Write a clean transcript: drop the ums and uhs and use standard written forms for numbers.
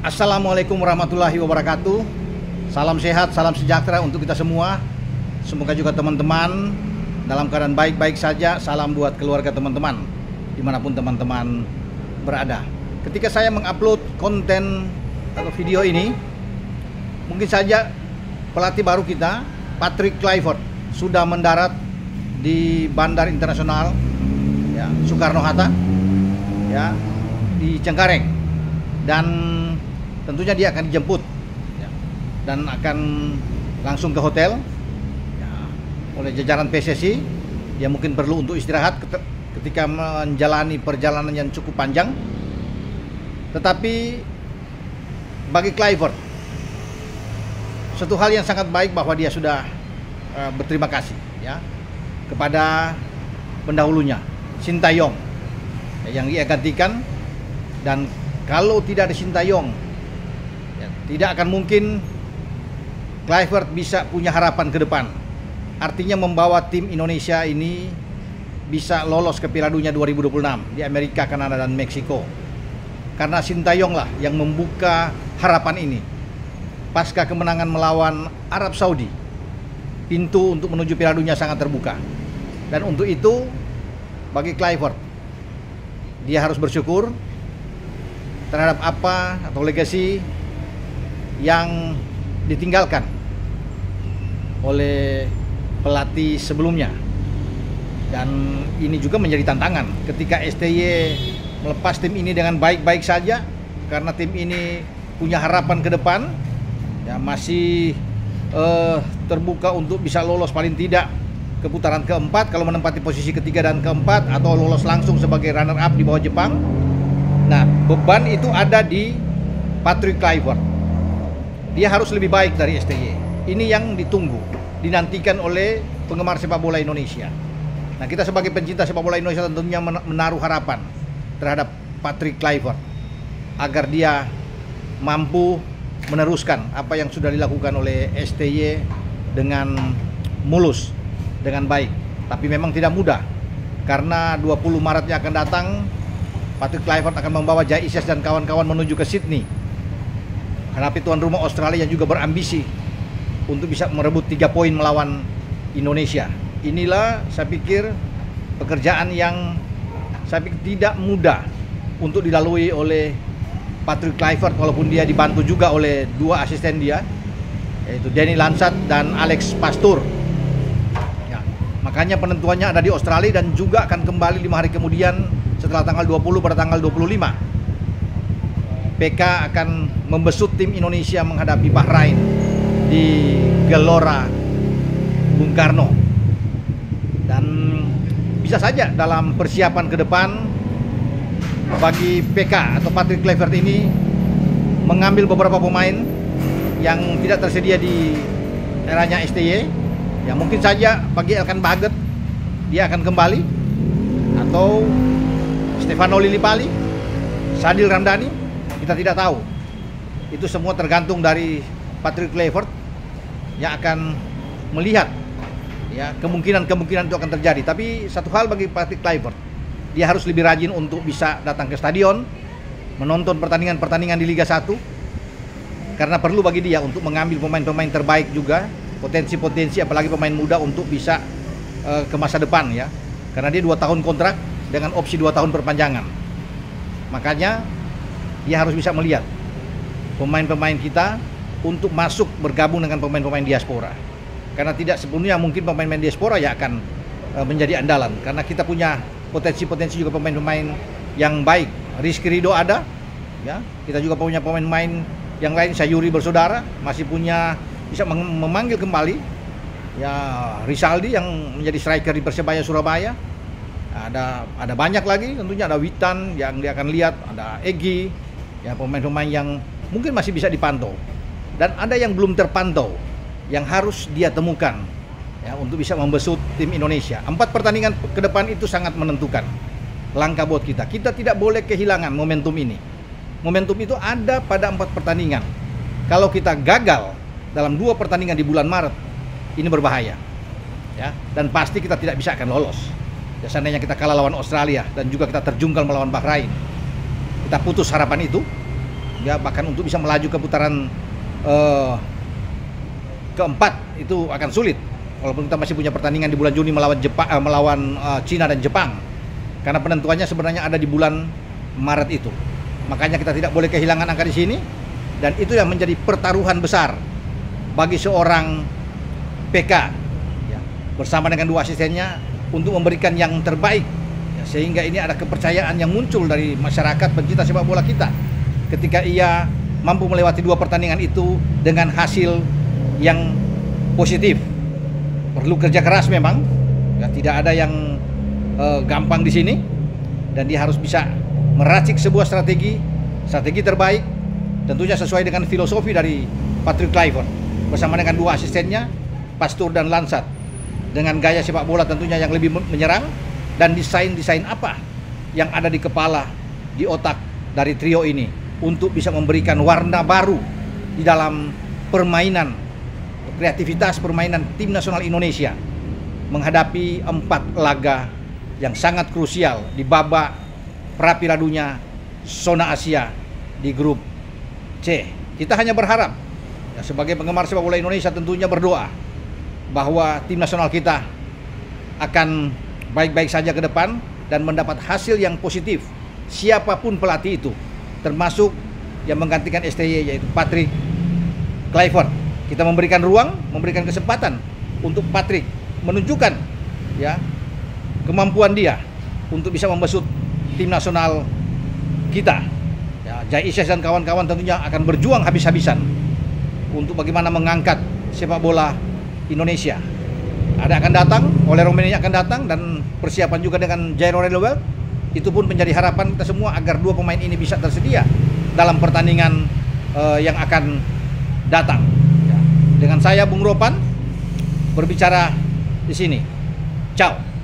Assalamualaikum warahmatullahi wabarakatuh. Salam sehat, salam sejahtera untuk kita semua. Semoga juga teman-teman dalam keadaan baik-baik saja. Salam buat keluarga teman-teman dimanapun teman-teman berada. Ketika saya mengupload konten atau video ini, mungkin saja pelatih baru kita, Patrick Kluivert, sudah mendarat di Bandar Internasional ya, Soekarno-Hatta ya, di Cengkareng, dan tentunya dia akan dijemput ya, dan akan langsung ke hotel ya, oleh jajaran PSSI. Dia mungkin perlu untuk istirahat ketika menjalani perjalanan yang cukup panjang. Tetapi bagi Kluivert, satu hal yang sangat baik bahwa dia sudah berterima kasih ya kepada pendahulunya, Sintayong, yang ia gantikan. Dan kalau tidak ada Sintayong, ya, tidak akan mungkin Kluivert bisa punya harapan ke depan. Artinya membawa tim Indonesia ini bisa lolos ke Piala Dunia 2026 di Amerika, Kanada, dan Meksiko. Karena Sintayong lah yang membuka harapan ini. Pasca kemenangan melawan Arab Saudi, pintu untuk menuju Piala Dunia sangat terbuka. Dan untuk itu, bagi Kluivert, dia harus bersyukur terhadap apa atau legasi yang ditinggalkan oleh pelatih sebelumnya. Dan ini juga menjadi tantangan ketika STY melepas tim ini dengan baik-baik saja, karena tim ini punya harapan ke depan ya, masih terbuka untuk bisa lolos paling tidak ke putaran keempat kalau menempati posisi ketiga dan keempat, atau lolos langsung sebagai runner up di bawah Jepang. Nah, beban itu ada di Patrick Kluivert. Dia harus lebih baik dari STY. Ini yang ditunggu, dinantikan oleh penggemar sepak bola Indonesia. Nah, kita sebagai pencinta sepak bola Indonesia tentunya menaruh harapan terhadap Patrick Kluivert agar dia mampu meneruskan apa yang sudah dilakukan oleh STY dengan mulus, dengan baik. Tapi memang tidak mudah, karena 20 Maretnya akan datang, Patrick Kluivert akan membawa Jai Isyas dan kawan-kawan menuju ke Sydney, hadapi tuan rumah Australia yang juga berambisi untuk bisa merebut 3 poin melawan Indonesia. Inilah saya pikir pekerjaan yang saya pikir tidak mudah untuk dilalui oleh Patrick Kluivert, walaupun dia dibantu juga oleh 2 asisten dia, yaitu Danny Lansat dan Alex Pastur ya. Makanya penentuannya ada di Australia, dan juga akan kembali 5 hari kemudian setelah tanggal 20 pada tanggal 25. PK akan membesut tim Indonesia menghadapi Bahrain di Gelora Bung Karno. Dan bisa saja dalam persiapan ke depan bagi PK atau Patrick Kluivert ini mengambil beberapa pemain yang tidak tersedia di eranya STY. Ya, mungkin saja bagi Elkan Baget dia akan kembali, atau Stefano Lillipali, Sadil Ramdhani, kita tidak tahu. Itu semua tergantung dari Patrick Kluivert yang akan melihat ya, kemungkinan itu akan terjadi. Tapi satu hal bagi Patrick Kluivert, dia harus lebih rajin untuk bisa datang ke stadion, menonton pertandingan-pertandingan di Liga 1, karena perlu bagi dia untuk mengambil pemain-pemain terbaik juga, potensi-potensi apalagi pemain muda untuk bisa ke masa depan ya. Karena dia 2 tahun kontrak dengan opsi 2 tahun perpanjangan. Makanya dia harus bisa melihat pemain-pemain kita untuk masuk bergabung dengan pemain-pemain diaspora. Karena tidak sepenuhnya mungkin pemain-pemain diaspora ya akan menjadi andalan, karena kita punya potensi-potensi juga pemain-pemain yang baik. Rizky Ridho ada ya, kita juga punya pemain-pemain yang lain. Sayuri bersaudara masih punya, bisa memanggil kembali ya, Rizaldi yang menjadi striker di Persebaya Surabaya. Ada banyak lagi, tentunya ada Witan yang dia akan lihat, ada Egy ya, pemain-pemain yang mungkin masih bisa dipantau, dan ada yang belum terpantau yang harus dia temukan ya, untuk bisa membesut tim Indonesia. 4 pertandingan ke depan itu sangat menentukan langkah buat kita. Kita tidak boleh kehilangan momentum ini. Momentum itu ada pada 4 pertandingan. Kalau kita gagal dalam 2 pertandingan di bulan Maret, ini berbahaya ya, dan pasti kita tidak bisa akan lolos. Ya, seandainya kita kalah lawan Australia dan juga kita terjungkal melawan Bahrain, kita putus harapan itu, ya, bahkan untuk bisa melaju ke putaran keempat itu akan sulit. Walaupun kita masih punya pertandingan di bulan Juni melawan Cina dan Jepang, karena penentuannya sebenarnya ada di bulan Maret itu. Makanya kita tidak boleh kehilangan angka di sini, dan itu yang menjadi pertaruhan besar bagi seorang PK ya, bersama dengan dua asistennya untuk memberikan yang terbaik ya, sehingga ini ada kepercayaan yang muncul dari masyarakat pencinta sepak bola kita ketika ia mampu melewati dua pertandingan itu dengan hasil yang positif. Perlu kerja keras memang ya, tidak ada yang gampang di sini, dan dia harus bisa meracik sebuah strategi terbaik, tentunya sesuai dengan filosofi dari Patrick Kluivert bersama dengan dua asistennya Pastur dan Lansat, dengan gaya sepak bola tentunya yang lebih menyerang, dan desain apa yang ada di kepala, di otak dari trio ini untuk bisa memberikan warna baru di dalam permainan, kreativitas permainan tim nasional Indonesia menghadapi 4 laga yang sangat krusial di babak pra-Piala Dunia zona Asia di grup C. Kita hanya berharap ya, sebagai penggemar sepak bola Indonesia tentunya berdoa bahwa tim nasional kita akan baik-baik saja ke depan dan mendapat hasil yang positif, siapapun pelatih itu, termasuk yang menggantikan STY yaitu Patrick Kluivert. Kita memberikan ruang, memberikan kesempatan untuk Patrick menunjukkan ya kemampuan dia untuk bisa membesut tim nasional kita. Ya, Jai Isyas dan kawan-kawan tentunya akan berjuang habis-habisan untuk bagaimana mengangkat sepak bola Indonesia. Ada akan datang, oleh Romania akan datang, dan persiapan juga dengan Jairo Redowell. Itu pun menjadi harapan kita semua agar dua pemain ini bisa tersedia dalam pertandingan yang akan datang. Ya. Dengan saya Bung Ropan berbicara di sini. Ciao.